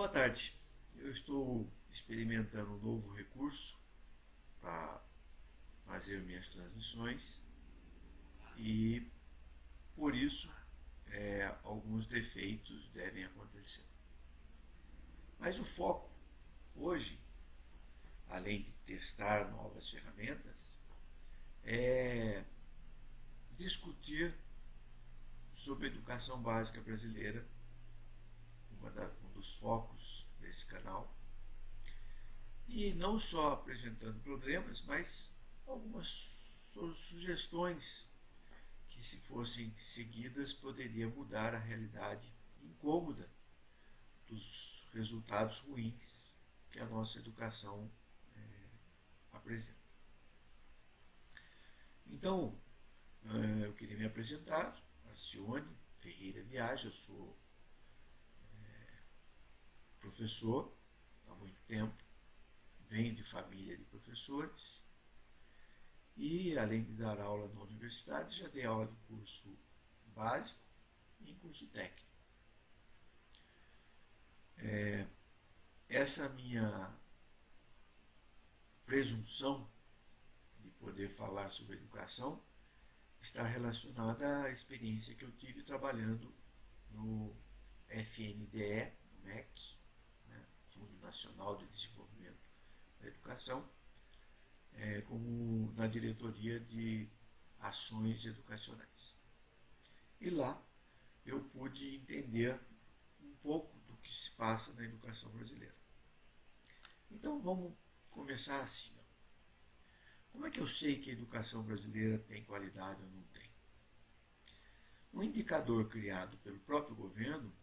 Boa tarde. Eu estou experimentando um novo recurso para fazer minhas transmissões e, por isso, alguns defeitos devem acontecer. Mas o foco hoje, além de testar novas ferramentas, é discutir sobre a educação básica brasileira, um dos focos desse canal, e não só apresentando problemas, mas algumas sugestões que, se fossem seguidas, poderia mudar a realidade incômoda dos resultados ruins que a nossa educação apresenta. Então, eu queria me apresentar, Alcione Ferreira Viagem. Eu sou professor há muito tempo, venho de família de professores e, além de dar aula na universidade, já dei aula em curso básico e em curso técnico. Essa minha presunção de poder falar sobre educação está relacionada à experiência que eu tive trabalhando no FNDE, no MEC, Fundo Nacional de Desenvolvimento da Educação, como na diretoria de ações educacionais. E lá eu pude entender um pouco do que se passa na educação brasileira. Então vamos começar assim. Como é que eu sei que a educação brasileira tem qualidade ou não tem? Um indicador criado pelo próprio governo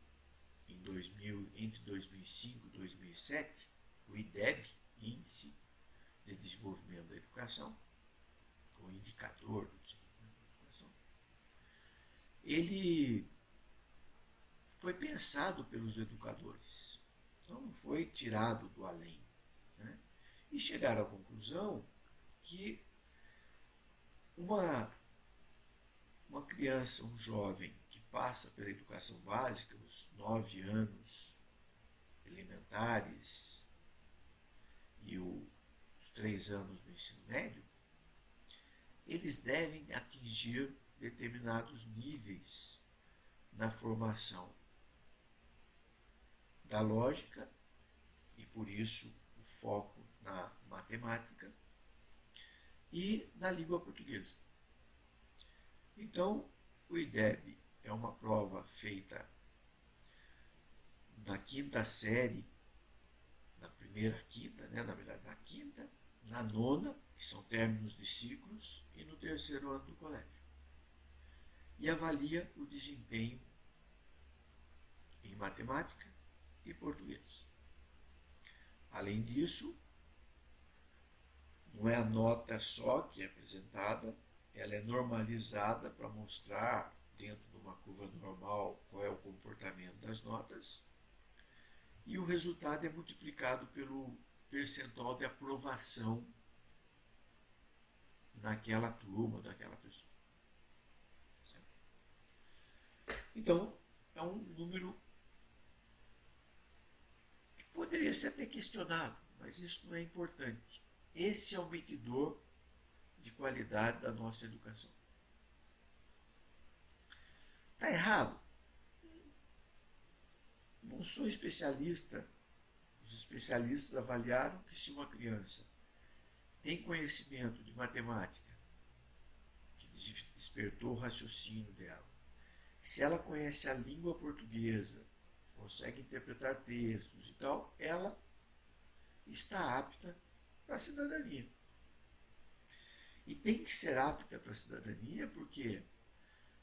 entre 2005 e 2007, o IDEB, Índice de Desenvolvimento da Educação, o indicador do desenvolvimento da educação, ele foi pensado pelos educadores, então não foi tirado do além, né? E chegaram à conclusão que uma criança, um jovem que passa pela educação básica, os 9 anos elementares e os 3 anos do ensino médio, eles devem atingir determinados níveis na formação da lógica, e por isso o foco na matemática e na língua portuguesa. Então, o IDEB é uma prova feita na quinta série, na primeira quinta, na verdade na quinta, na nona, que são términos de ciclos, e no terceiro ano do colégio. E avalia o desempenho em matemática e português. Além disso, não é a nota só que é apresentada, ela é normalizada para mostrar, dentro de uma curva normal, qual é o comportamento das notas, e o resultado é multiplicado pelo percentual de aprovação naquela turma, daquela pessoa. Certo? Então, é um número que poderia ser até questionado, mas isso não é importante. Esse é o medidor de qualidade da nossa educação. Está errado? Não sou especialista. Os especialistas avaliaram que, se uma criança tem conhecimento de matemática, que despertou o raciocínio dela, se ela conhece a língua portuguesa, consegue interpretar textos e tal, ela está apta para a cidadania. E tem que ser apta para a cidadania porque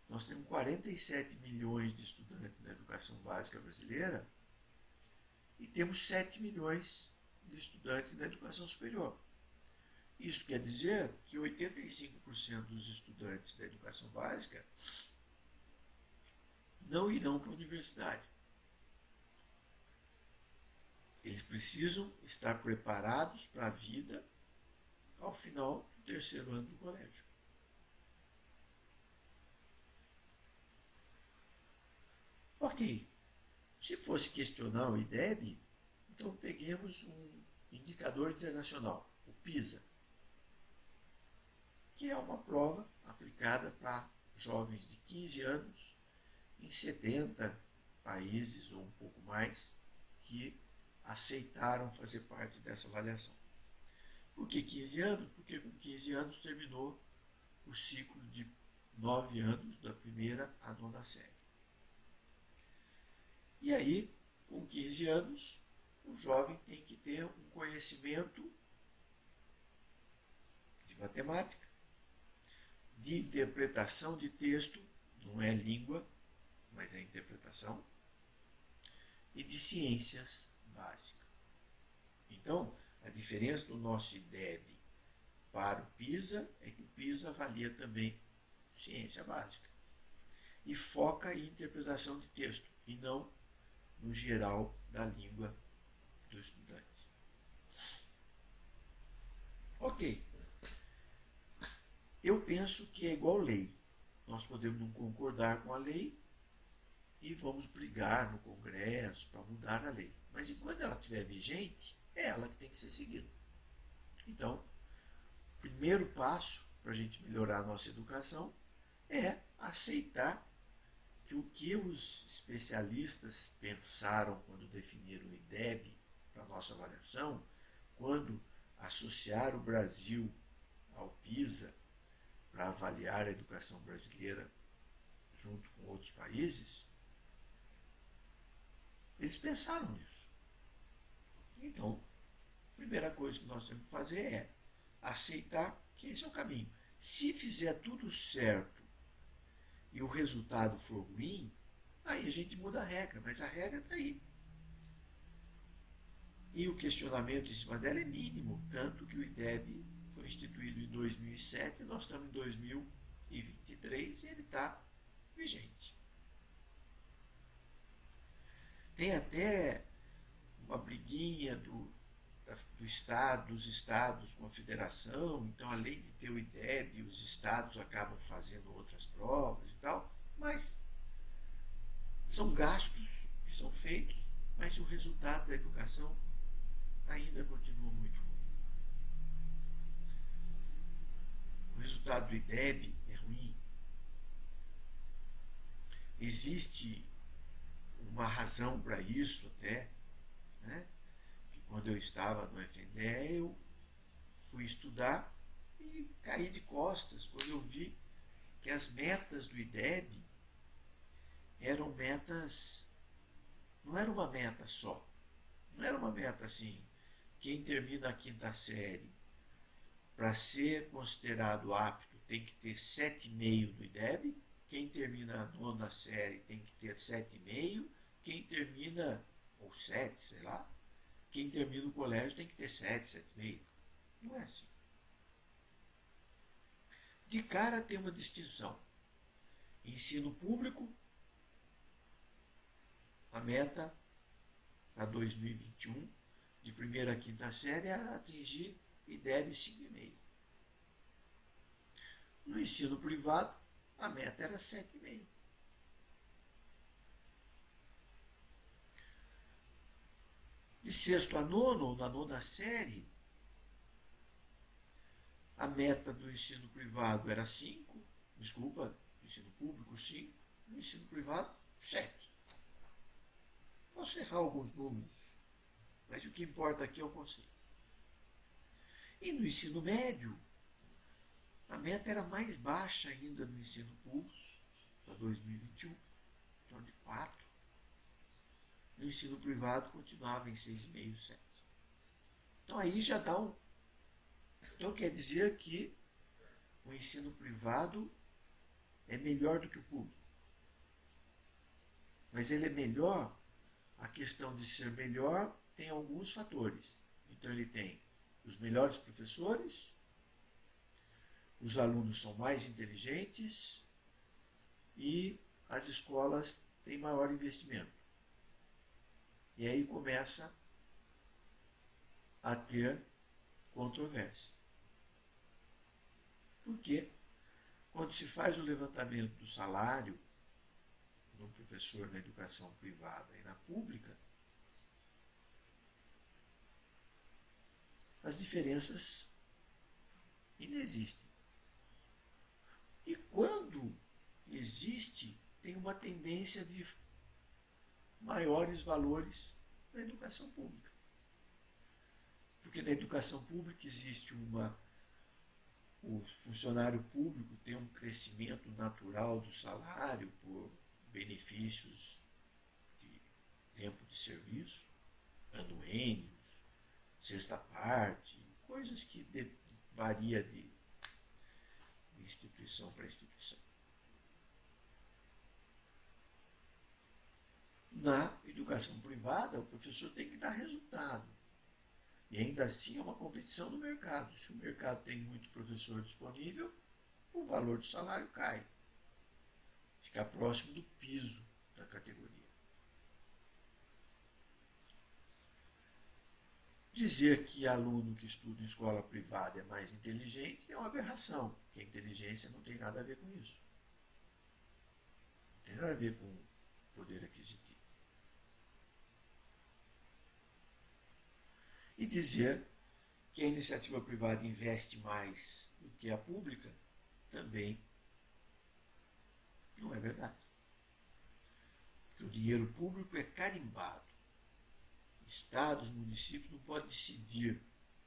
nós temos 47 milhões de estudantes na educação básica brasileira e temos 7 milhões de estudantes na educação superior. Isso quer dizer que 85% dos estudantes da educação básica não irão para a universidade. Eles precisam estar preparados para a vida ao final do terceiro ano do colégio. Ok, se fosse questionar o IDEB, Então, peguemos um indicador internacional, o PISA, que é uma prova aplicada para jovens de 15 anos em 70 países ou um pouco mais que aceitaram fazer parte dessa avaliação. Por que 15 anos? Porque com 15 anos terminou o ciclo de 9 anos da primeira à nona série. E aí, com 15 anos, o jovem tem que ter um conhecimento de matemática, de interpretação de texto, não é língua, mas é interpretação, e de ciências básicas. Então, a diferença do nosso IDEB para o PISA é que o PISA avalia também ciência básica e foca em interpretação de texto e não no geral da língua do estudante. Ok. Eu penso que é igual lei. Nós podemos não concordar com a lei e vamos brigar no Congresso para mudar a lei. Mas enquanto ela estiver vigente, é ela que tem que ser seguida. Então, o primeiro passo para a gente melhorar a nossa educação é aceitar que o que os especialistas pensaram quando definiram o IDEB para a nossa avaliação, quando associaram o Brasil ao PISA para avaliar a educação brasileira junto com outros países, eles pensaram nisso. Então, a primeira coisa que nós temos que fazer é aceitar que esse é o caminho. Se fizer tudo certo e o resultado for ruim, aí a gente muda a regra, mas a regra está aí. E o questionamento em cima dela é mínimo, tanto que o IDEB foi instituído em 2007, nós estamos em 2023 e ele está vigente. Tem até uma briguinha dos estados com a federação, então além de ter o IDEB, os estados acabam fazendo outras provas e tal, mas são gastos que são feitos, mas o resultado da educação ainda continua muito ruim. O resultado do IDEB é ruim. Existe uma razão para isso até, né? Que quando eu estava no FNDE, eu fui estudar e caí de costas quando eu vi que as metas do IDEB eram metas, não era uma meta só, não era uma meta assim, quem termina a quinta série para ser considerado apto tem que ter 7,5 do IDEB, quem termina a nona série tem que ter 7,5, quem termina, ou 7, sei lá, quem termina o colégio tem que ter 7, 7,5. Não é assim. De cara tem uma distinção. Ensino público, a meta para 2021, de primeira a quinta série, é atingir IDEB 5,5. No ensino privado, a meta era 7,5. De sexto a nono, ou na nona série, a meta do ensino privado era 5, no ensino público 5, no ensino privado 7. Posso errar alguns números, mas o que importa aqui é o conceito. E no ensino médio, a meta era mais baixa ainda no ensino público, para 2021, em torno de 4. No ensino privado continuava em 6,5, 7. Então aí já dá um... Então quer dizer que o ensino privado é melhor do que o público. Mas ele é melhor, a questão de ser melhor tem alguns fatores. Então ele tem os melhores professores, os alunos são mais inteligentes e as escolas têm maior investimento. E aí começa a ter controvérsia. Porque quando se faz o levantamento do salário de um professor na educação privada e na pública, as diferenças inexistem. E quando existe, tem uma tendência de maiores valores na educação pública. Porque na educação pública existe o funcionário público tem um crescimento natural do salário por benefícios de tempo de serviço, anuênios, sexta parte, coisas que varia de instituição para instituição. Na educação privada, o professor tem que dar resultado. E ainda assim é uma competição no mercado. Se o mercado tem muito professor disponível, o valor do salário cai. Fica próximo do piso da categoria. Dizer que aluno que estuda em escola privada é mais inteligente é uma aberração, porque a inteligência não tem nada a ver com isso. Não tem nada a ver com poder aquisitivo. E dizer que a iniciativa privada investe mais do que a pública também não é verdade. Porque o dinheiro público é carimbado. Estados, municípios não podem decidir.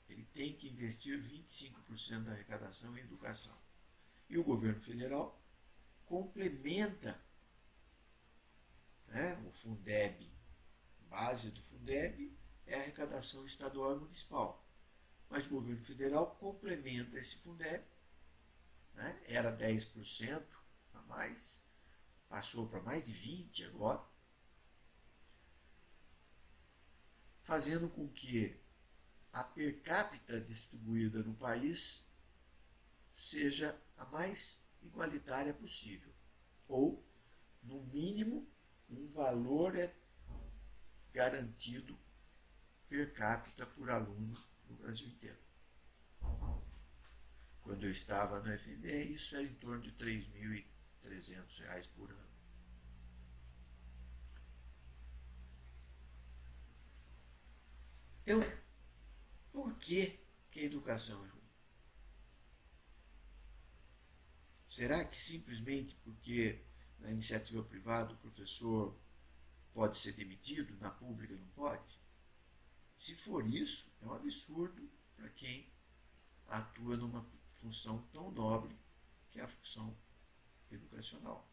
Ele tem que investir 25% da arrecadação em educação. E o governo federal complementa, né, o Fundeb. Base do Fundeb é a arrecadação estadual e municipal. Mas o governo federal complementa esse Fundeb, né? Era 10% a mais, passou para mais de 20% agora, fazendo com que a per capita distribuída no país seja a mais igualitária possível. Ou, no mínimo, um valor é garantido per capita por aluno no Brasil inteiro. Quando eu estava no FNDE, isso era em torno de R$ 3.300 por ano. Então, por que a educação é ruim? Será que simplesmente porque na iniciativa privada o professor pode ser demitido, na pública não pode? Se for isso, é um absurdo para quem atua numa função tão nobre que é a função educacional.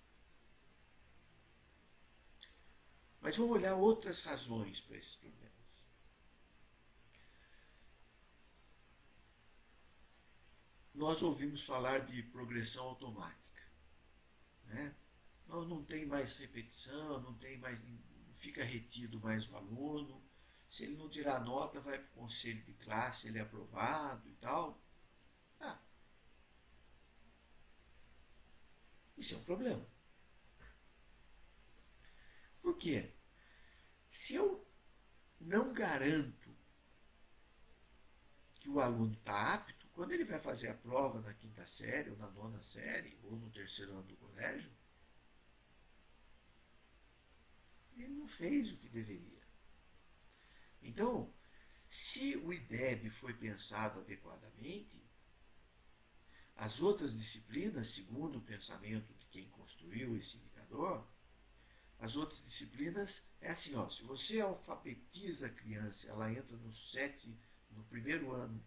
Mas vamos olhar outras razões para esses problemas. Nós ouvimos falar de progressão automática, né? Nós não tem mais repetição, não fica retido mais o aluno. Se ele não tirar nota, vai para o conselho de classe, ele é aprovado e tal. Isso é um problema. Por quê? Se eu não garanto que o aluno está apto, quando ele vai fazer a prova na quinta série, ou na nona série, ou no terceiro ano do colégio, ele não fez o que deveria. Então, se o IDEB foi pensado adequadamente, as outras disciplinas, segundo o pensamento de quem construiu esse indicador, as outras disciplinas é assim, ó, se você alfabetiza a criança, ela entra no primeiro ano,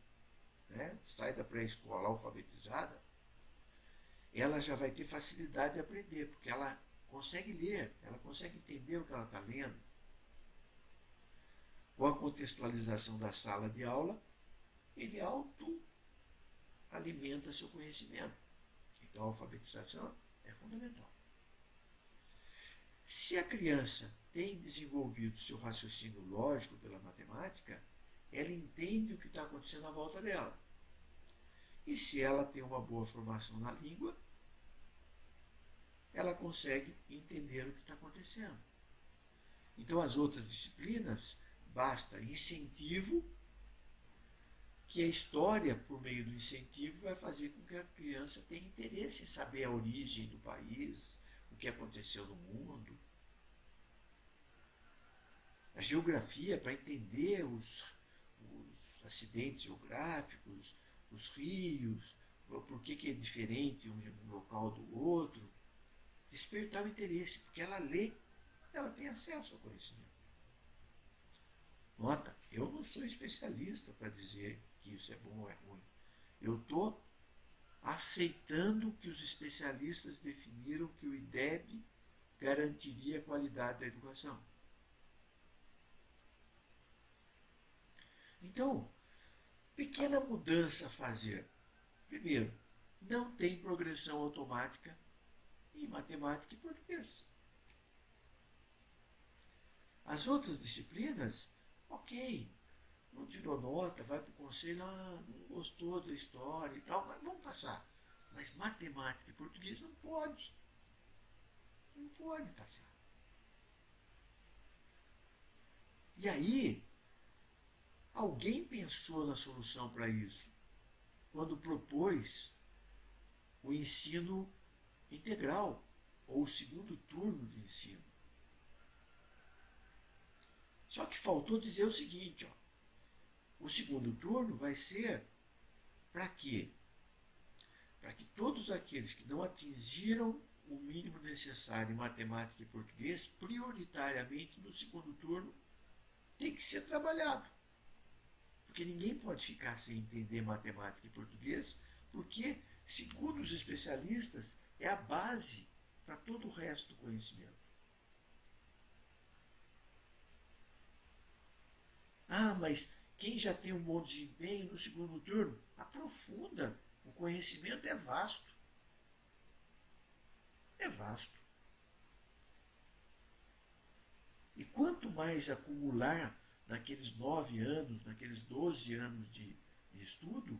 né, sai da pré-escola alfabetizada, ela já vai ter facilidade de aprender, porque ela consegue ler, ela consegue entender o que ela está lendo. Com a contextualização da sala de aula, ele autoalimenta seu conhecimento. Então a alfabetização é fundamental. Se a criança tem desenvolvido seu raciocínio lógico pela matemática, ela entende o que está acontecendo à volta dela. E se ela tem uma boa formação na língua, ela consegue entender o que está acontecendo. Então as outras disciplinas, basta incentivo, que a história, por meio do incentivo, vai fazer com que a criança tenha interesse em saber a origem do país, o que aconteceu no mundo. A geografia, para entender acidentes geográficos, os rios, por que é diferente um local do outro. Despertar o interesse, porque ela lê, ela tem acesso ao conhecimento. Nota, eu não sou especialista para dizer que isso é bom ou é ruim. Eu estou aceitando que os especialistas definiram que o IDEB garantiria a qualidade da educação. Então, pequena mudança a fazer. Primeiro, não tem progressão automática em matemática e português. As outras disciplinas, ok, não tirou nota, vai para o conselho, não gostou da história e tal, mas vamos passar. Mas matemática e português não pode. Não pode passar. E aí, alguém pensou na solução para isso quando propôs o ensino integral, ou o segundo turno de ensino. Só que faltou dizer o seguinte, o segundo turno vai ser para quê? Para que todos aqueles que não atingiram o mínimo necessário em matemática e português, prioritariamente no segundo turno, tem que ser trabalhado. Porque ninguém pode ficar sem entender matemática e português, porque, segundo os especialistas, é a base para todo o resto do conhecimento. Mas quem já tem um bom desempenho no segundo turno, aprofunda. O conhecimento é vasto. É vasto. E quanto mais acumular naqueles 9 anos, naqueles 12 anos de estudo,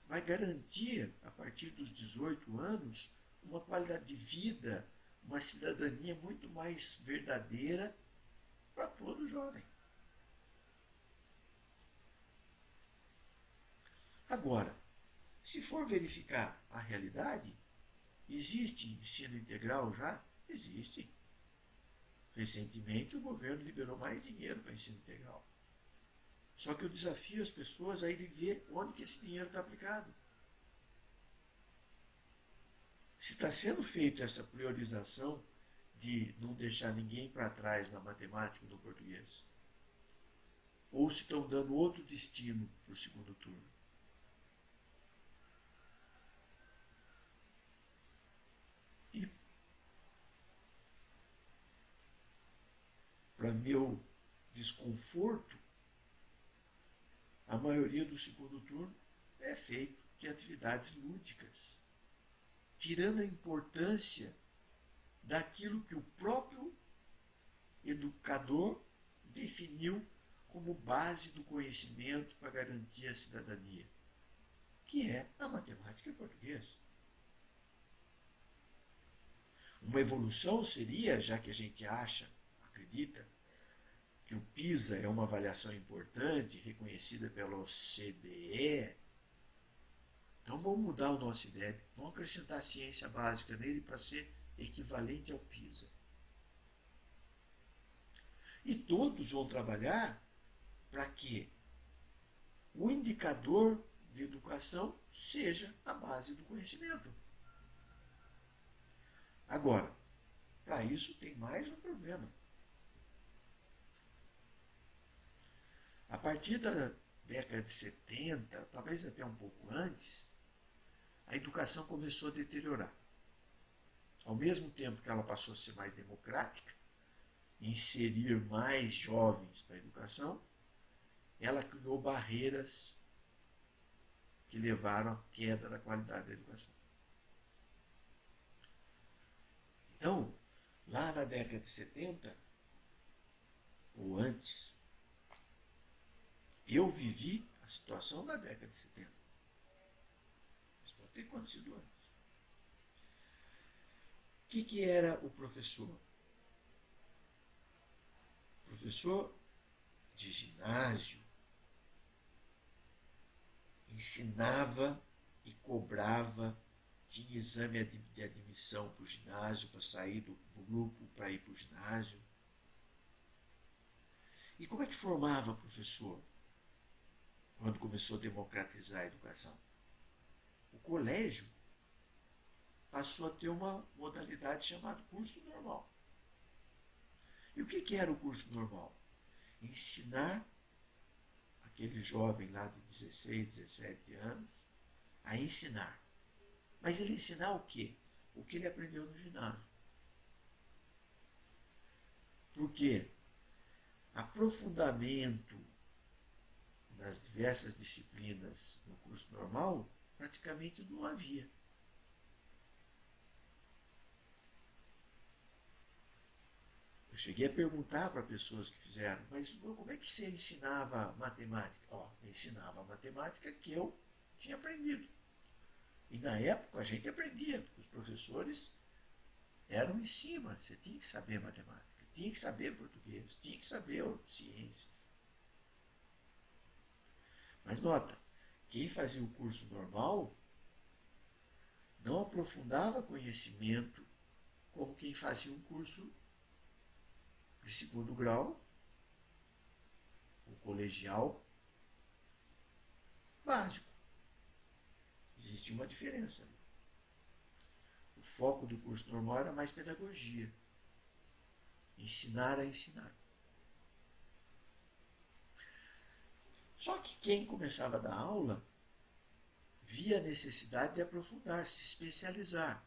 vai garantir, a partir dos 18 anos, uma qualidade de vida, uma cidadania muito mais verdadeira para todo jovem. Agora, se for verificar a realidade, existe ensino integral já? Existe. Recentemente o governo liberou mais dinheiro para ensino integral. Só que eu desafio as pessoas a irem ver onde que esse dinheiro está aplicado. Se está sendo feita essa priorização de não deixar ninguém para trás na matemática e no português, ou se estão dando outro destino para o segundo turno. E, para meu desconforto, a maioria do segundo turno é feito de atividades lúdicas, tirando a importância daquilo que o próprio educador definiu como base do conhecimento para garantir a cidadania, que é a matemática e o português. Uma evolução seria, já que a gente acredita, que o PISA é uma avaliação importante, reconhecida pela OCDE, então vamos mudar o nosso IDEB, vamos acrescentar a ciência básica nele para ser equivalente ao PISA. E todos vão trabalhar para que o indicador de educação seja a base do conhecimento. Agora, para isso tem mais um problema. A partir da década de 70, talvez até um pouco antes, a educação começou a deteriorar. Ao mesmo tempo que ela passou a ser mais democrática, inserir mais jovens para a educação, ela criou barreiras que levaram à queda da qualidade da educação. Então, lá na década de 70, ou antes, eu vivi a situação da década de 70. Mas pode ter acontecido antes. O que era o professor? Professor de ginásio ensinava e cobrava, tinha exame de admissão para o ginásio, para sair do grupo, para ir para o ginásio. E como é que formava professor? quando começou a democratizar a educação? O colégio passou a ter uma modalidade chamada curso normal. E o que era o curso normal? Ensinar aquele jovem lá de 16, 17 anos a ensinar. Mas ele ensinar o quê? O que ele aprendeu no ginásio. Porque aprofundamento nas diversas disciplinas no curso normal praticamente não havia. Eu cheguei a perguntar para pessoas que fizeram, mas como é que você ensinava matemática? Eu ensinava a matemática que eu tinha aprendido. E na época a gente aprendia, porque os professores eram em cima. Você tinha que saber matemática, tinha que saber português, tinha que saber ciências. Mas nota, quem fazia o curso normal não aprofundava conhecimento como quem fazia um curso de segundo grau, o colegial básico. Existia uma diferença. O foco do curso normal era mais pedagogia. Ensinar a ensinar. Só que quem começava a dar aula via a necessidade de aprofundar, se especializar.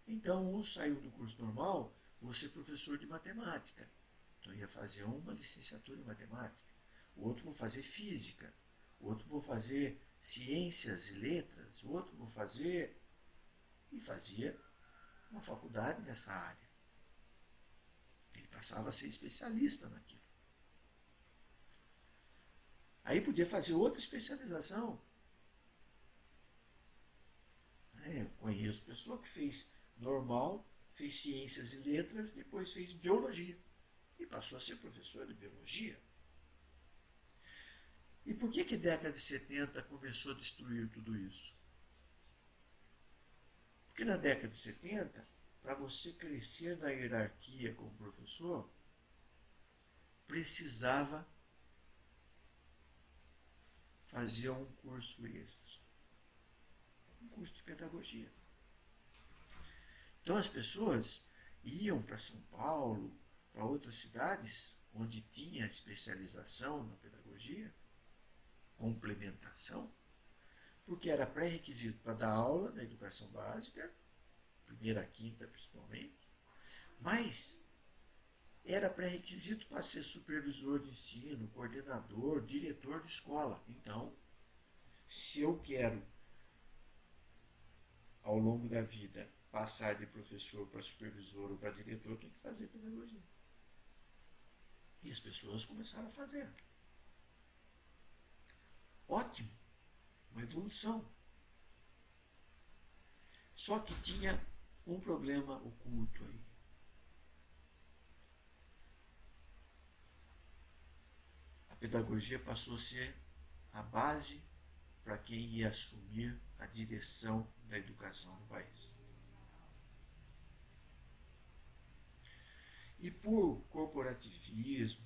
Então, um saiu do curso normal, vou ser professor de matemática. Então, ia fazer uma licenciatura em matemática. O outro vou fazer física. O outro vou fazer ciências e letras. O outro vou fazer... E fazia uma faculdade nessa área. Ele passava a ser especialista naquilo. Aí podia fazer outra especialização. Eu conheço pessoa que fez normal, fez ciências e letras, depois fez biologia. E passou a ser professor de biologia. E por que a década de 70 começou a destruir tudo isso? Porque na década de 70, para você crescer na hierarquia como professor, precisava fazer um curso extra. Um curso de pedagogia. Então as pessoas iam para São Paulo, para outras cidades, onde tinha especialização na pedagogia, complementação, porque era pré-requisito para dar aula na educação básica, primeira a quinta principalmente, mas era pré-requisito para ser supervisor de ensino, coordenador, diretor de escola. Então, se eu quero, ao longo da vida, passar de professor para supervisor ou para diretor, eu tenho que fazer pedagogia. E as pessoas começaram a fazer. Ótimo, uma evolução. Só que tinha um problema oculto aí. A pedagogia passou a ser a base para quem ia assumir a direção da educação no país. E por corporativismo,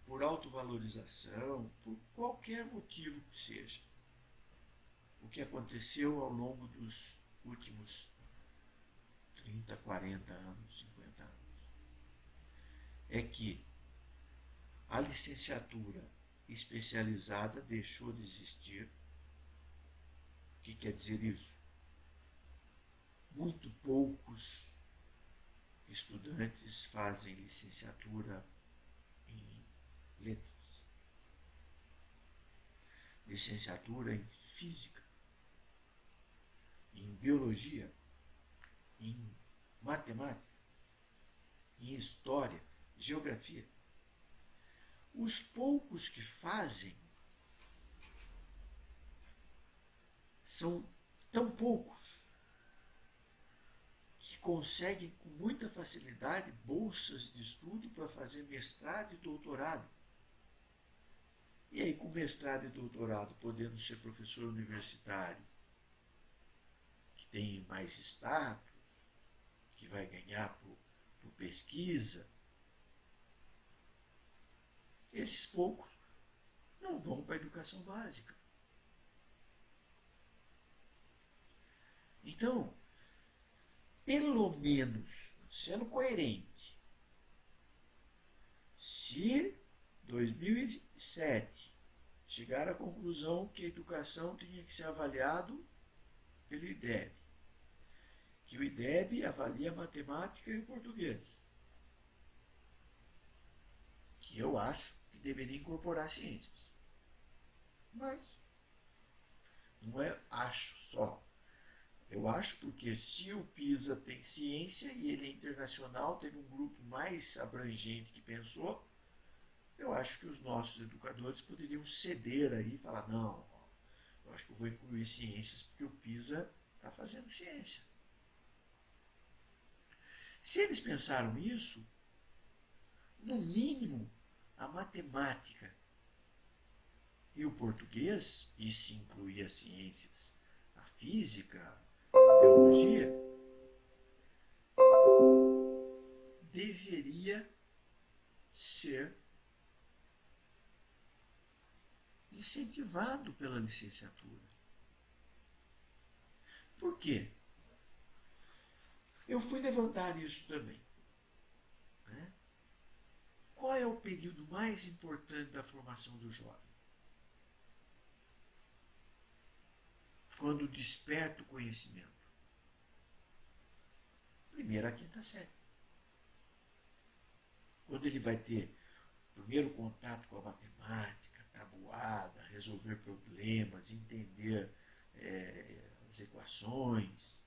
por autovalorização, por qualquer motivo que seja, o que aconteceu ao longo dos últimos 30, 40 anos, 50 anos, é que a licenciatura especializada deixou de existir. O que quer dizer isso? Muito poucos estudantes fazem licenciatura em letras, licenciatura em física, em biologia, em matemática, em história, geografia. Os poucos que fazem são tão poucos que conseguem com muita facilidade bolsas de estudo para fazer mestrado e doutorado. E aí, com mestrado e doutorado, podendo ser professor universitário, que tem mais status, que vai ganhar por pesquisa, esses poucos não vão para a educação básica. Então, pelo menos, sendo coerente, se 2007 chegar à conclusão que a educação tinha que ser avaliado pelo IDEB, que o IDEB avalia a matemática e o português, que eu acho que deveria incorporar ciências. Mas não é acho só. Eu acho porque se o PISA tem ciência e ele é internacional, teve um grupo mais abrangente que pensou, eu acho que os nossos educadores poderiam ceder aí e falar, não, eu acho que eu vou incluir ciências porque o PISA está fazendo ciência. Se eles pensaram isso, no mínimo a matemática e o português, e se incluir as ciências, a física, a biologia, deveria ser incentivado pela licenciatura. Por quê? Eu fui levantar isso também. Né? Qual é o período mais importante da formação do jovem? Quando desperta o conhecimento. Primeira a quinta série. Quando ele vai ter o primeiro contato com a matemática, tabuada, resolver problemas, entender as equações.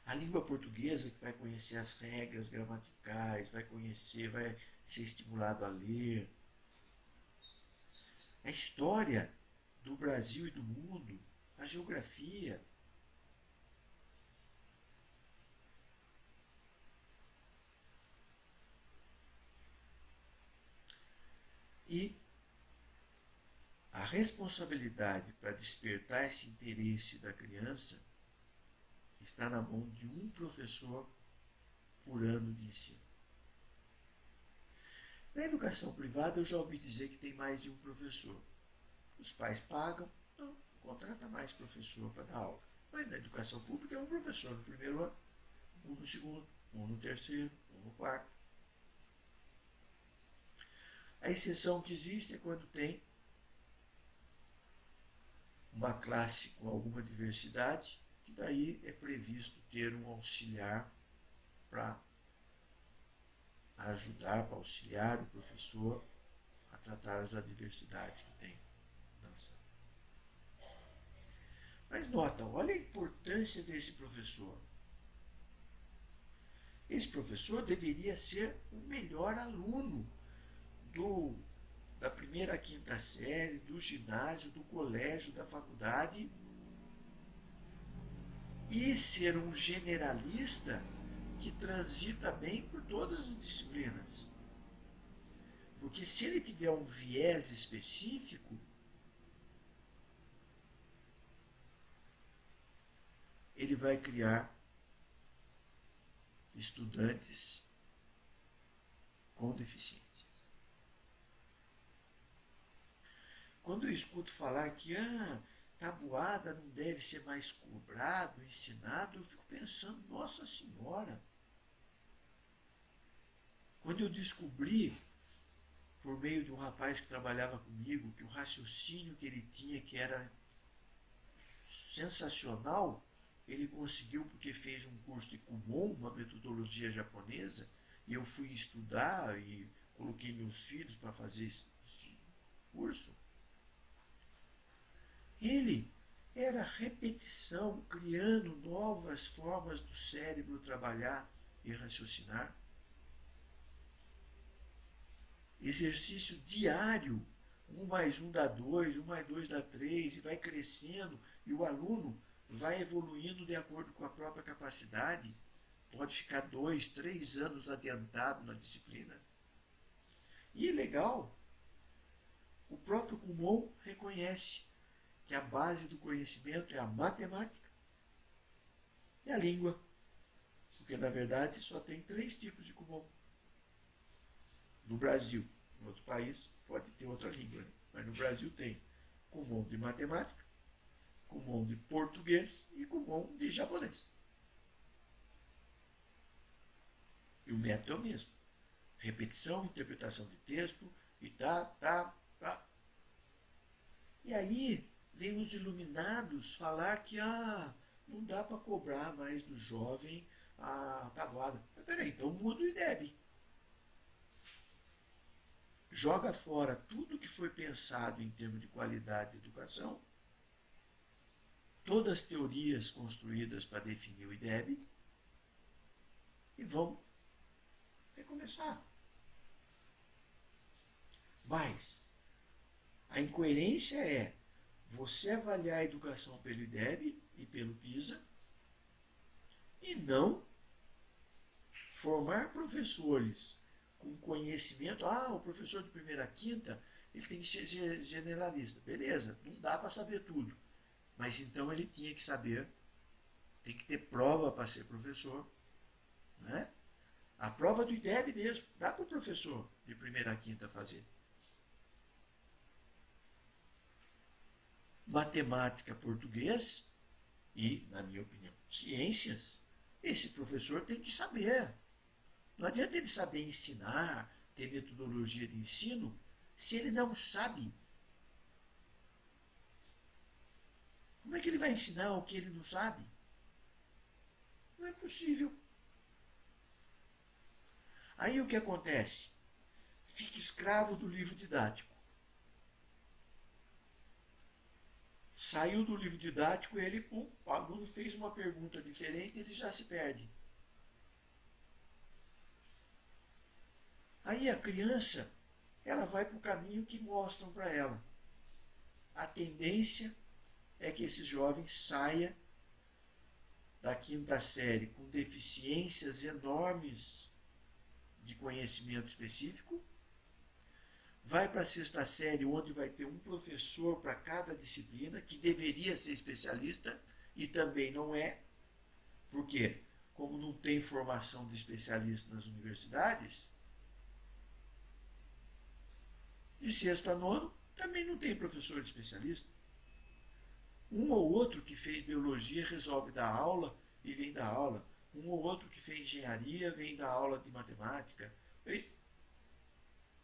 A língua portuguesa, que vai conhecer as regras gramaticais, vai ser estimulado a ler. A história do Brasil e do mundo, a geografia. E a responsabilidade para despertar esse interesse da criança está na mão de um professor por ano de ensino. Na educação privada, eu já ouvi dizer que tem mais de um professor. Os pais pagam, não, contrata mais professor para dar aula. Mas na educação pública é um professor no primeiro ano, um no segundo, um no terceiro, um no quarto. A exceção que existe é quando tem uma classe com alguma diversidade, que daí é previsto ter um auxiliar para ajudar, para auxiliar o professor a tratar as adversidades que tem na sala. Mas nota, olha a importância desse professor. Esse professor deveria ser o melhor aluno da primeira à quinta série, do ginásio, do colégio, da faculdade, e ser um generalista que transita bem por todas as disciplinas. Porque se ele tiver um viés específico, ele vai criar estudantes com deficiências. Quando eu escuto falar que tabuada não deve ser mais cobrado, ensinado, eu fico pensando, nossa senhora. Quando eu descobri, por meio de um rapaz que trabalhava comigo, que o raciocínio que ele tinha, que era sensacional, ele conseguiu porque fez um curso de Kumon, uma metodologia japonesa, e eu fui estudar e coloquei meus filhos para fazer esse curso. Ele era repetição, criando novas formas do cérebro trabalhar e raciocinar. Exercício diário, 1 mais 1 dá 2, 1 mais 2 dá 3, e vai crescendo, e o aluno vai evoluindo de acordo com a própria capacidade. Pode ficar 2, 3 anos adiantado na disciplina. E é legal, o próprio Kumon reconhece que a base do conhecimento é a matemática e a língua. Porque, na verdade, só tem 3 tipos de Kumon. No Brasil, em outro país, pode ter outra língua, mas no Brasil tem Kumon de matemática, Kumon de português e Kumon de japonês. E o método é o mesmo. Repetição, interpretação de texto e tá. E aí vem os iluminados falar que não dá para cobrar mais do jovem a tabuada. Mas peraí, então muda o IDEB. Joga fora tudo que foi pensado em termos de qualidade de educação, todas as teorias construídas para definir o IDEB, e vamos recomeçar. Mas a incoerência é você avaliar a educação pelo IDEB e pelo PISA e não formar professores com conhecimento. O professor de primeira a quinta, ele tem que ser generalista. Beleza, não dá para saber tudo. Mas então ele tinha que saber, tem que ter prova para ser professor. Né? A prova do IDEB mesmo, dá para o professor de primeira a quinta fazer. Matemática, português e, na minha opinião, ciências, esse professor tem que saber. Não adianta ele saber ensinar, ter metodologia de ensino, se ele não sabe. Como é que ele vai ensinar o que ele não sabe? Não é possível. Aí o que acontece? Fica escravo do livro didático. Saiu do livro didático, o aluno fez uma pergunta diferente, ele já se perde. Aí a criança, ela vai para o caminho que mostram para ela. A tendência é que esse jovem saia da quinta série com deficiências enormes de conhecimento específico, vai para a sexta série, onde vai ter um professor para cada disciplina, que deveria ser especialista, e também não é, porque, como não tem formação de especialista nas universidades, de sexto a nono, também não tem professor de especialista. Um ou outro que fez biologia resolve dar aula e vem dar aula. Um ou outro que fez engenharia vem dar aula de matemática.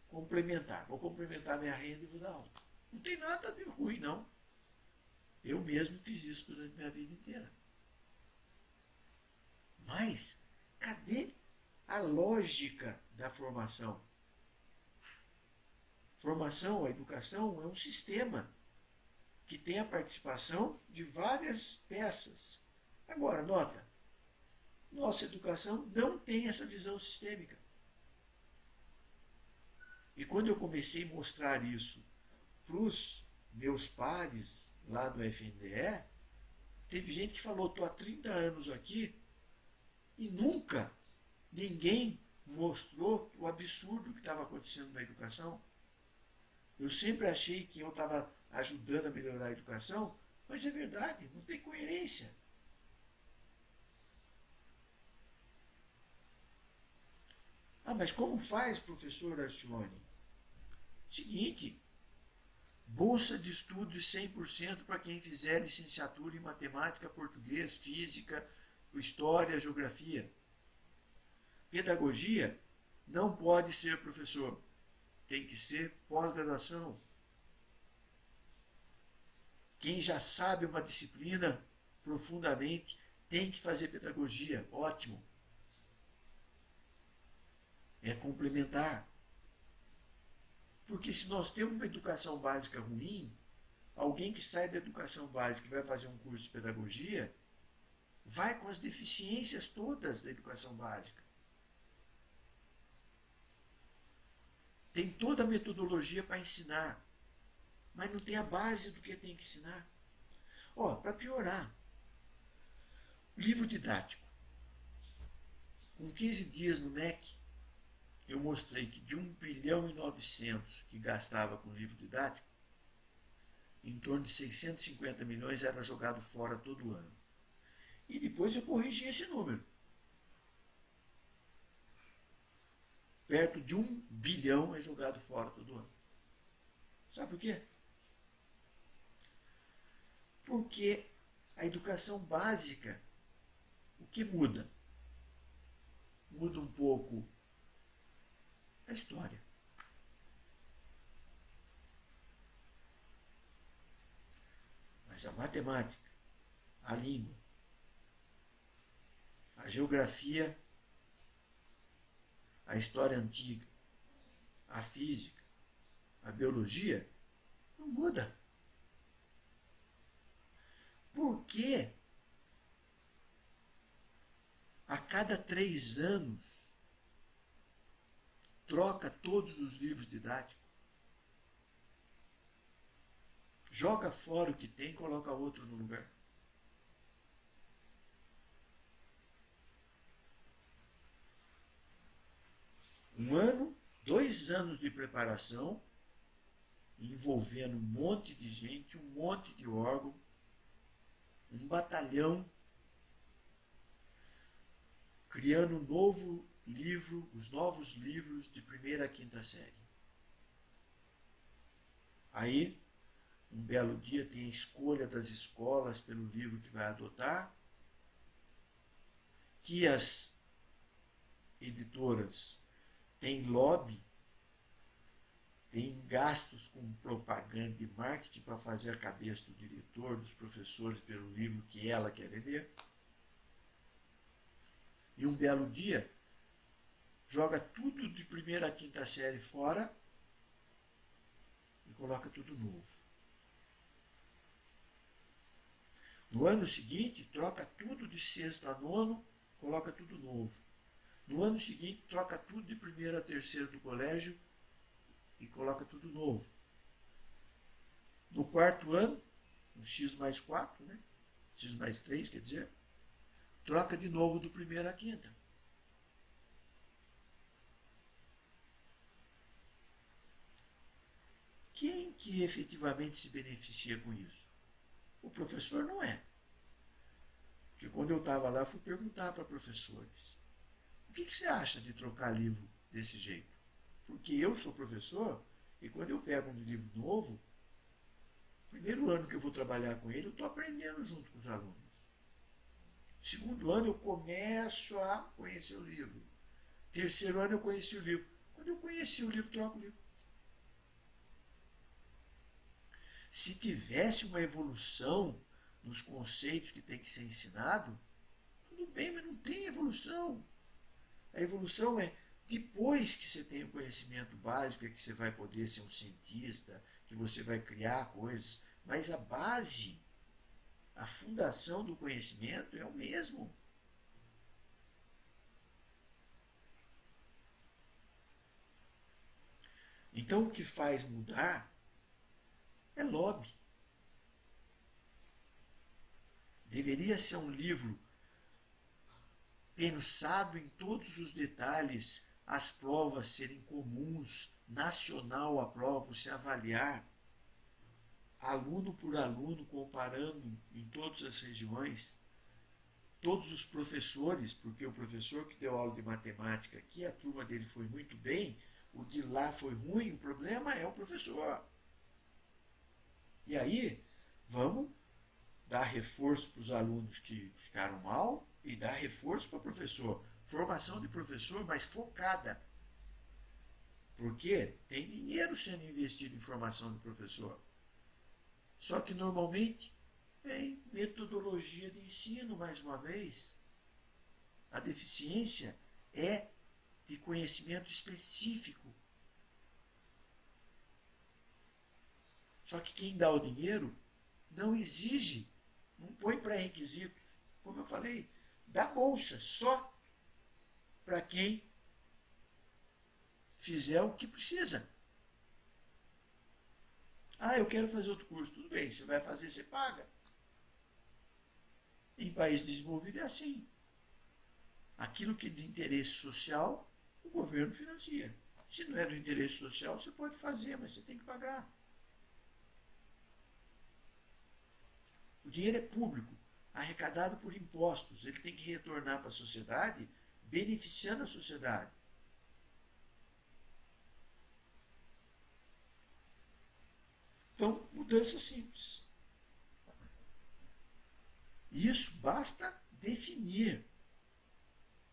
Complementar. Vou complementar minha renda e vou dar aula. Não tem nada de ruim, não. Eu mesmo fiz isso durante minha vida inteira. Mas, cadê a lógica da formação? Formação, a educação é um sistema que tem a participação de várias peças. Agora, nota, nossa educação não tem essa visão sistêmica. E quando eu comecei a mostrar isso para os meus pares lá do FNDE, teve gente que falou, estou há 30 anos aqui e nunca ninguém mostrou o absurdo que estava acontecendo na educação. Eu sempre achei que eu estava ajudando a melhorar a educação, mas é verdade, não tem coerência. Mas como faz, professor Arcioni? Seguinte, bolsa de estudos 100% para quem fizer licenciatura em matemática, português, física, história, geografia. Pedagogia não pode ser professor, tem que ser pós-graduação. Quem já sabe uma disciplina profundamente tem que fazer pedagogia, ótimo. É complementar. Porque se nós temos uma educação básica ruim, alguém que sai da educação básica e vai fazer um curso de pedagogia, vai com as deficiências todas da educação básica. Tem toda a metodologia para ensinar, mas não tem a base do que tem que ensinar. Para piorar, livro didático. Com 15 dias no MEC, eu mostrei que de 1 bilhão e 900 que gastava com livro didático, em torno de 650 milhões era jogado fora todo ano. E depois eu corrigi esse número. Perto de 1 bilhão é jogado fora todo ano. Sabe por quê? Porque a educação básica, o que muda? Muda um pouco a história. Mas a matemática, a língua, a geografia, a história antiga, a física, a biologia, não muda. Por que a cada 3 anos troca todos os livros didáticos? Joga fora o que tem e coloca outro no lugar. Um ano, 2 anos de preparação, envolvendo um monte de gente, um monte de órgão, um batalhão, criando um novo livro, os novos livros de 1ª a 5ª série. Aí, um belo dia, tem a escolha das escolas pelo livro que vai adotar, que as editoras têm lobby, têm gastos com propaganda e marketing para fazer a cabeça do diretor, dos professores, pelo livro que ela quer vender. E um belo dia, joga tudo de 1ª a 5ª série fora e coloca tudo novo. No ano seguinte, troca tudo de 6º a 9º, coloca tudo novo. No ano seguinte, troca tudo de 1º a 3º do colégio e coloca tudo novo. No 4º ano, um X mais 4, né? X mais 3, quer dizer, troca de novo do 1º à 5ª. Quem que efetivamente se beneficia com isso? O professor não é. Porque quando eu estava lá, eu fui perguntar para professores: o que você acha de trocar livro desse jeito? Porque eu sou professor e quando eu pego um livro novo, primeiro ano que eu vou trabalhar com ele, eu estou aprendendo junto com os alunos. Segundo ano, eu começo a conhecer o livro. Terceiro ano, eu conheci o livro. Quando eu conheci o livro, troco o livro. Se tivesse uma evolução nos conceitos que tem que ser ensinado, tudo bem, mas não tem evolução. A evolução é depois que você tem o conhecimento básico, é que você vai poder ser um cientista, que você vai criar coisas. Mas a base, a fundação do conhecimento é o mesmo. Então o que faz mudar é lobby. Deveria ser um livro pensado em todos os detalhes, as provas serem comuns, nacional a prova, se avaliar, aluno por aluno, comparando em todas as regiões, todos os professores, porque o professor que deu aula de matemática aqui, a turma dele foi muito bem, o de lá foi ruim, o problema é o professor. E aí, vamos dar reforço para os alunos que ficaram mal e dar reforço para o professor. Formação de professor, mas focada. Porque tem dinheiro sendo investido em formação de professor. Só que normalmente tem metodologia de ensino, mais uma vez. A deficiência é de conhecimento específico. Só que quem dá o dinheiro não exige, não põe pré-requisitos. Como eu falei, dá bolsa só para quem fizer o que precisa. Ah, eu quero fazer outro curso. Tudo bem, você vai fazer, você paga. Em país desenvolvido é assim. Aquilo que é de interesse social, o governo financia. Se não é do interesse social, você pode fazer, mas você tem que pagar. O dinheiro é público, arrecadado por impostos. Ele tem que retornar para a sociedade, beneficiando a sociedade. Então, mudança simples. Isso basta definir.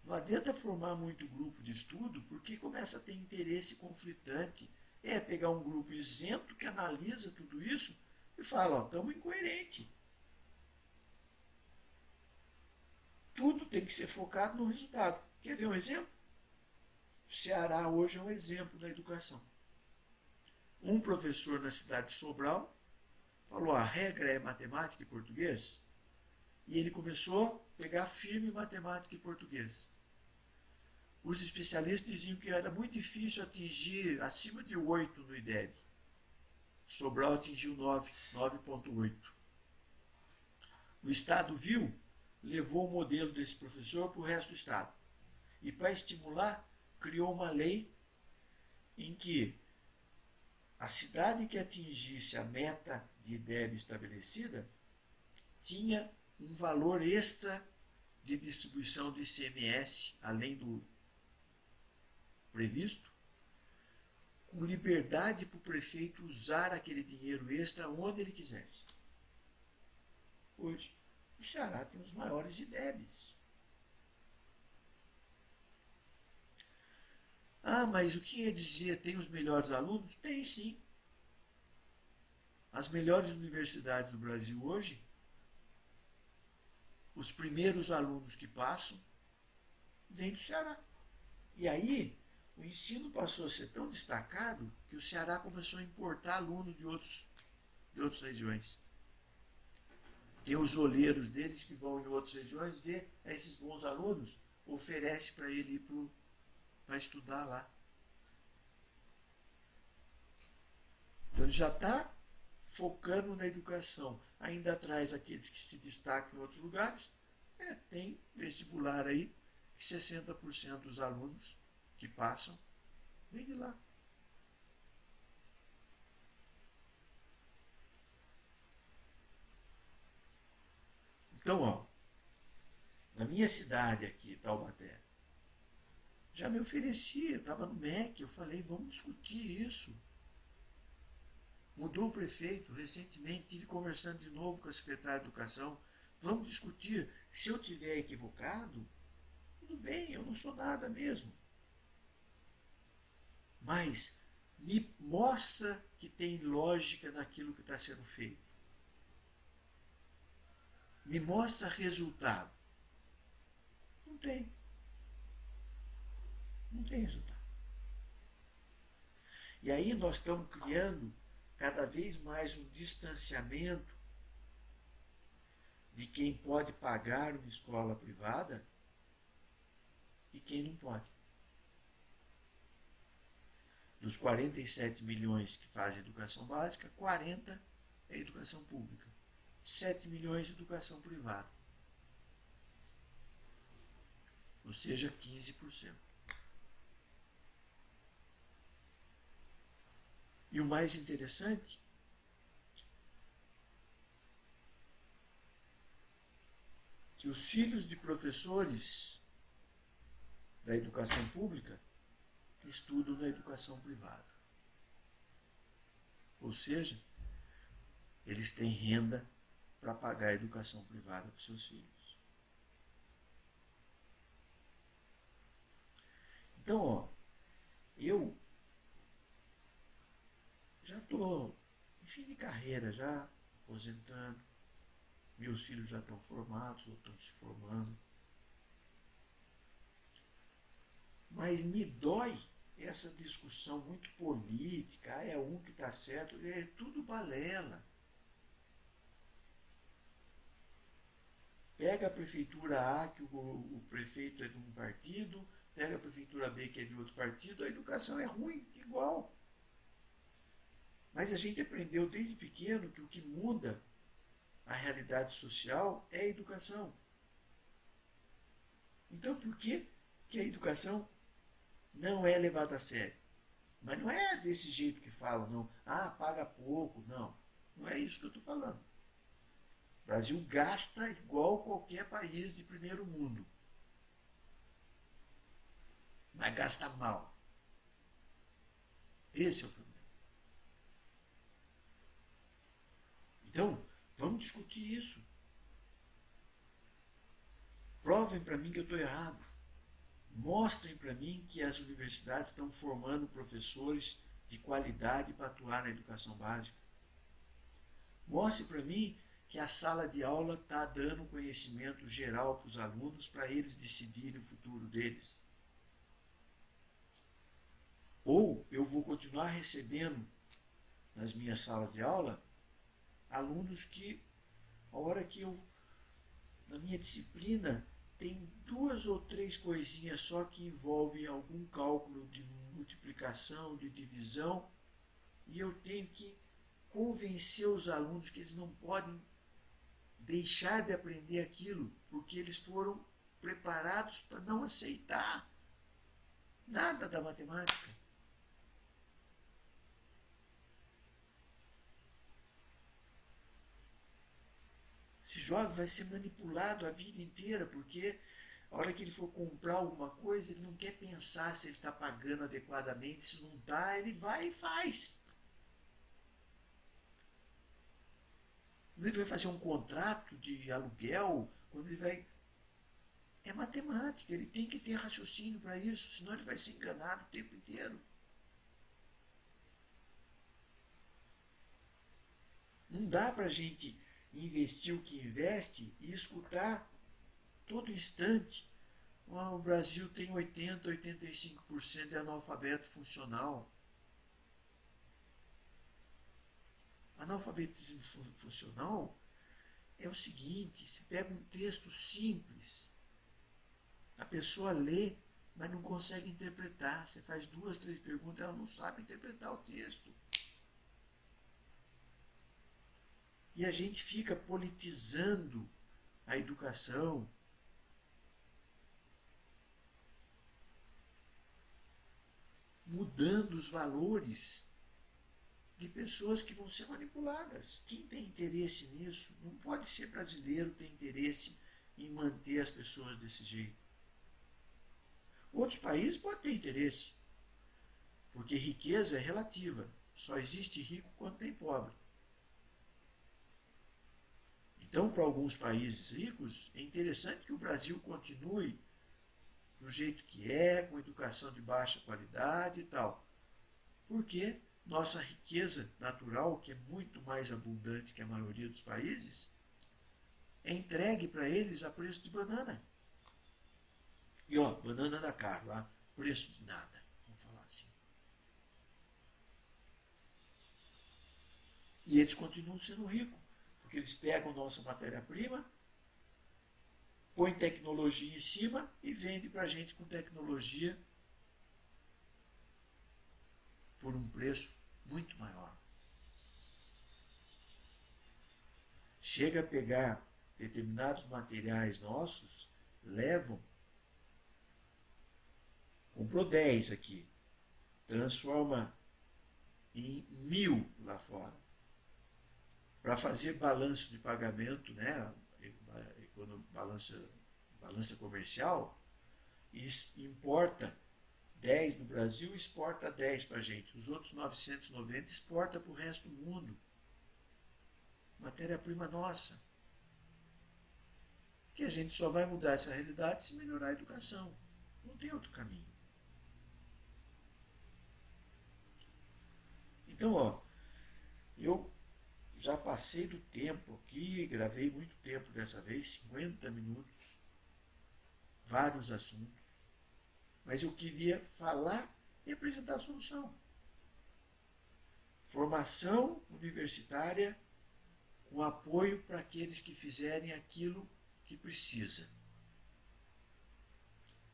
Não adianta formar muito grupo de estudo, porque começa a ter interesse conflitante. É pegar um grupo isento que analisa tudo isso e fala, ó, estamos incoerentes. Tudo tem que ser focado no resultado. Quer ver um exemplo? O Ceará hoje é um exemplo da educação. Um professor na cidade de Sobral falou, a regra é matemática e português, e ele começou a pegar firme matemática e português. Os especialistas diziam que era muito difícil atingir acima de 8 no IDEB. Sobral atingiu 9, 9,8. O Estado viu, levou o modelo desse professor para o resto do Estado. E para estimular, criou uma lei em que a cidade que atingisse a meta de IDEB estabelecida tinha um valor extra de distribuição do ICMS, além do previsto, com liberdade para o prefeito usar aquele dinheiro extra onde ele quisesse. Hoje, o Ceará tem os maiores IDEBs. Ah, mas o que ia dizer, tem os melhores alunos? Tem sim. As melhores universidades do Brasil hoje, os primeiros alunos que passam, vêm do Ceará. E aí, o ensino passou a ser tão destacado que o Ceará começou a importar alunos de outras regiões. Tem os olheiros deles que vão em outras regiões ver esses bons alunos, oferece para ele ir para estudar lá. Então ele já está focando na educação. Ainda traz aqueles que se destacam em outros lugares. Tem vestibular aí, que 60% dos alunos que passam vem de lá. Então, ó, na minha cidade aqui, Taubaté, já me oferecia, estava no MEC, eu falei, vamos discutir isso. Mudou o prefeito recentemente, tive conversando de novo com a secretária de Educação, vamos discutir. Se eu tiver equivocado, tudo bem, eu não sou nada mesmo. Mas me mostra que tem lógica naquilo que está sendo feito. Me mostra resultado. Não tem. Não tem resultado. E aí nós estamos criando cada vez mais um distanciamento de quem pode pagar uma escola privada e quem não pode. Dos 47 milhões que fazem educação básica, 40 é educação pública. 7 milhões de educação privada. Ou seja, 15%. E o mais interessante, que os filhos de professores da educação pública estudam na educação privada. Ou seja, eles têm renda para pagar a educação privada para seus filhos. Então, ó, eu já estou em fim de carreira, já aposentando. Meus filhos já estão formados ou estão se formando. Mas me dói essa discussão muito política, é um que está certo, é tudo balela. Pega a prefeitura A, que o prefeito é de um partido, pega a prefeitura B, que é de outro partido, a educação é ruim, igual. Mas a gente aprendeu desde pequeno que o que muda a realidade social é a educação. Então por que a educação não é levada a sério? Mas não é desse jeito que falam, não. Ah, paga pouco, não. Não é isso que eu estou falando. O Brasil gasta igual qualquer país de primeiro mundo. Mas gasta mal. Esse é o problema. Então, vamos discutir isso. Provem para mim que eu estou errado. Mostrem para mim que as universidades estão formando professores de qualidade para atuar na educação básica. Mostre para mim que a sala de aula está dando conhecimento geral para os alunos para eles decidirem o futuro deles. Ou eu vou continuar recebendo nas minhas salas de aula alunos que, a hora que eu, na minha disciplina, tem 2 ou 3 coisinhas só que envolvem algum cálculo de multiplicação, de divisão, e eu tenho que convencer os alunos que eles não podem deixar de aprender aquilo, porque eles foram preparados para não aceitar nada da matemática. Esse jovem vai ser manipulado a vida inteira, porque a hora que ele for comprar alguma coisa, ele não quer pensar se ele está pagando adequadamente, se não está, ele vai e faz. Quando ele vai fazer um contrato de aluguel, quando ele vai... É matemática, ele tem que ter raciocínio para isso, senão ele vai ser enganado o tempo inteiro. Não dá para a gente investir o que investe e escutar todo instante. O Brasil tem 80, 85% de analfabeto funcional. Analfabetismo funcional é o seguinte: você pega um texto simples, a pessoa lê, mas não consegue interpretar. Você faz 2, 3 perguntas, ela não sabe interpretar o texto. E a gente fica politizando a educação. Mudando os valores de pessoas que vão ser manipuladas. Quem tem interesse nisso? Não pode ser brasileiro ter interesse em manter as pessoas desse jeito. Outros países podem ter interesse, porque riqueza é relativa. Só existe rico quando tem pobre. Então, para alguns países ricos, é interessante que o Brasil continue do jeito que é, com educação de baixa qualidade e tal. Porque nossa riqueza natural, que é muito mais abundante que a maioria dos países, é entregue para eles a preço de banana. E ó, banana da caro, lá, preço de nada, vamos falar assim. E eles continuam sendo ricos, porque eles pegam nossa matéria-prima, põem tecnologia em cima e vendem para a gente com tecnologia por um preço muito maior. Chega a pegar determinados materiais nossos, levam, comprou 10 aqui, transforma em 1000 lá fora. Para fazer balanço de pagamento, né, quando balança comercial, importa 10 no Brasil, exporta 10 para a gente. Os outros 990 exporta para o resto do mundo. Matéria-prima nossa. Que a gente só vai mudar essa realidade se melhorar a educação. Não tem outro caminho. Então, ó, eu já passei do tempo aqui, gravei muito tempo dessa vez, 50 minutos, vários assuntos. Mas eu queria falar e apresentar a solução. Formação universitária com apoio para aqueles que fizerem aquilo que precisa.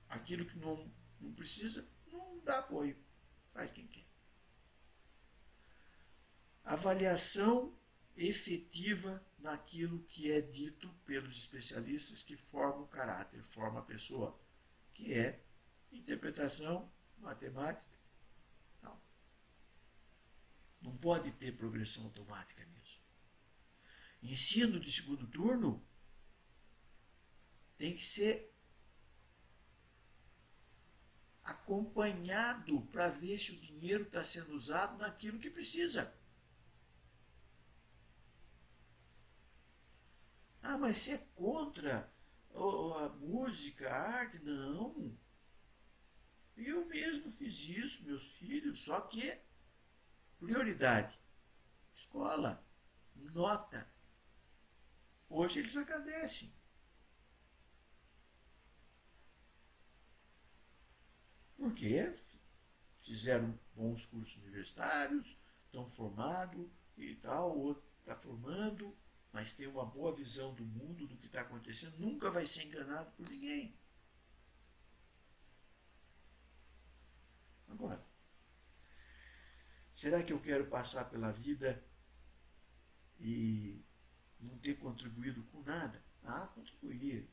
Aquilo que não precisa, não dá apoio. Faz quem quer. Avaliação efetiva naquilo que é dito pelos especialistas que formam o caráter, formam a pessoa, que é interpretação, matemática. Não pode ter progressão automática nisso. Ensino de segundo turno tem que ser acompanhado para ver se o dinheiro está sendo usado naquilo que precisa. Ah, mas você é contra a música, a arte, não. Eu mesmo fiz isso, meus filhos, só que prioridade, escola, nota. Hoje eles agradecem. Porque fizeram bons cursos universitários, estão formados e tal, o outro está formando, mas tem uma boa visão do mundo, do que está acontecendo, nunca vai ser enganado por ninguém. Agora, será que eu quero passar pela vida e não ter contribuído com nada? Ah, contribuí.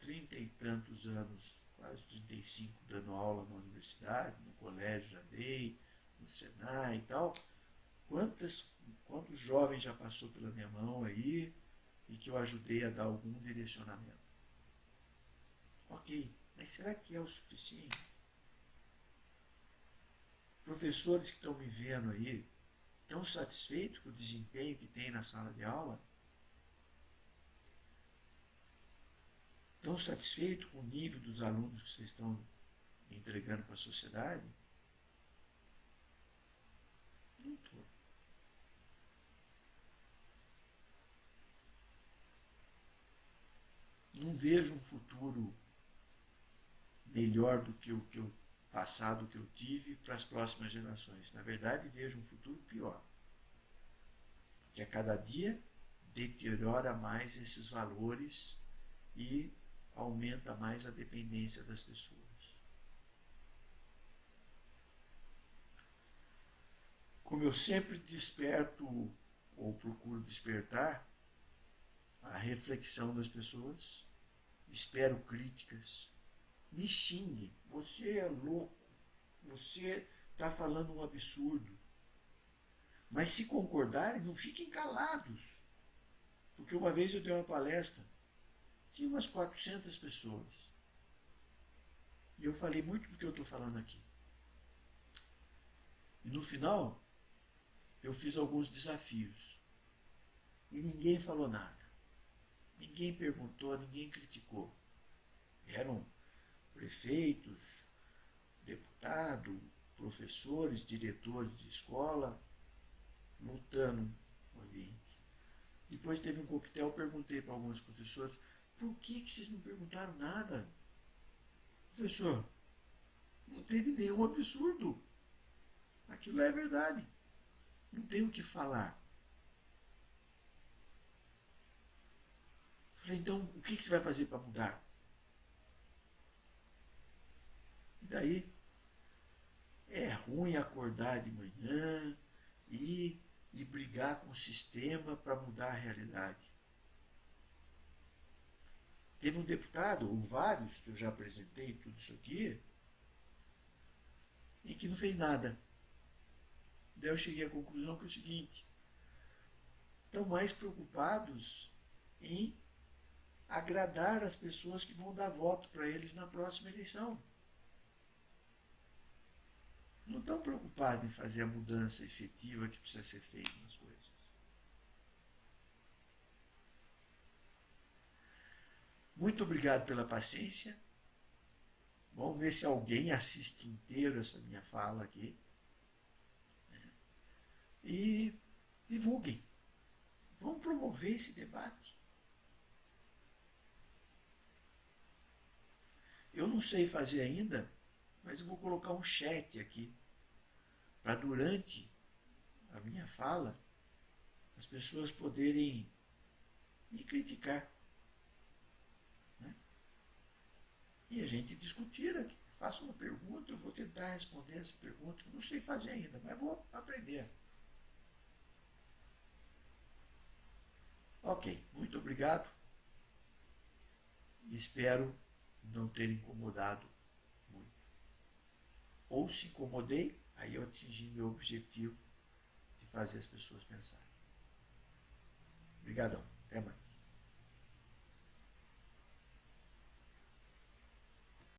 30 e tantos anos, quase 35, dando aula na universidade, no colégio já dei, no Senai e tal. Quantos jovens já passou pela minha mão aí e que eu ajudei a dar algum direcionamento? Ok, mas será que é o suficiente? Professores que estão me vendo aí, estão satisfeitos com o desempenho que tem na sala de aula? Estão satisfeitos com o nível dos alunos que vocês estão entregando para a sociedade? Não estou. Não vejo um futuro melhor do que o passado que eu tive para as próximas gerações. Na verdade, vejo um futuro pior. Porque a cada dia deteriora mais esses valores e aumenta mais a dependência das pessoas. Como eu sempre desperto ou procuro despertar a reflexão das pessoas, espero críticas, me xinguem, você é louco, você está falando um absurdo. Mas se concordarem, não fiquem calados. Porque uma vez eu dei uma palestra, tinha umas 400 pessoas. E eu falei muito do que eu estou falando aqui. E no final, eu fiz alguns desafios. E ninguém falou nada. Ninguém perguntou, ninguém criticou. Eram prefeitos, deputados, professores, diretores de escola, lutando no ambiente. Depois teve um coquetel, eu perguntei para alguns professores, por que vocês não perguntaram nada? Professor, não teve nenhum absurdo. Aquilo é verdade. Não tem o que falar. Falei, então, o que você vai fazer para mudar? E daí, é ruim acordar de manhã e brigar com o sistema para mudar a realidade. Teve um deputado, ou vários, que eu já apresentei tudo isso aqui, e que não fez nada. Daí eu cheguei à conclusão que é o seguinte, estão mais preocupados em agradar as pessoas que vão dar voto para eles na próxima eleição. Não estão preocupados em fazer a mudança efetiva que precisa ser feita nas coisas. Muito obrigado pela paciência. Vamos ver se alguém assiste inteiro essa minha fala aqui. E divulguem. Vamos promover esse debate. Eu não sei fazer ainda, mas eu vou colocar um chat aqui para durante a minha fala as pessoas poderem me criticar. Né? E a gente discutir aqui. Faça uma pergunta, eu vou tentar responder essa pergunta. Não sei fazer ainda, mas vou aprender. Ok, muito obrigado. Espero não ter incomodado muito. Ou se incomodei, aí eu atingi meu objetivo de fazer as pessoas pensarem. Obrigadão, até mais.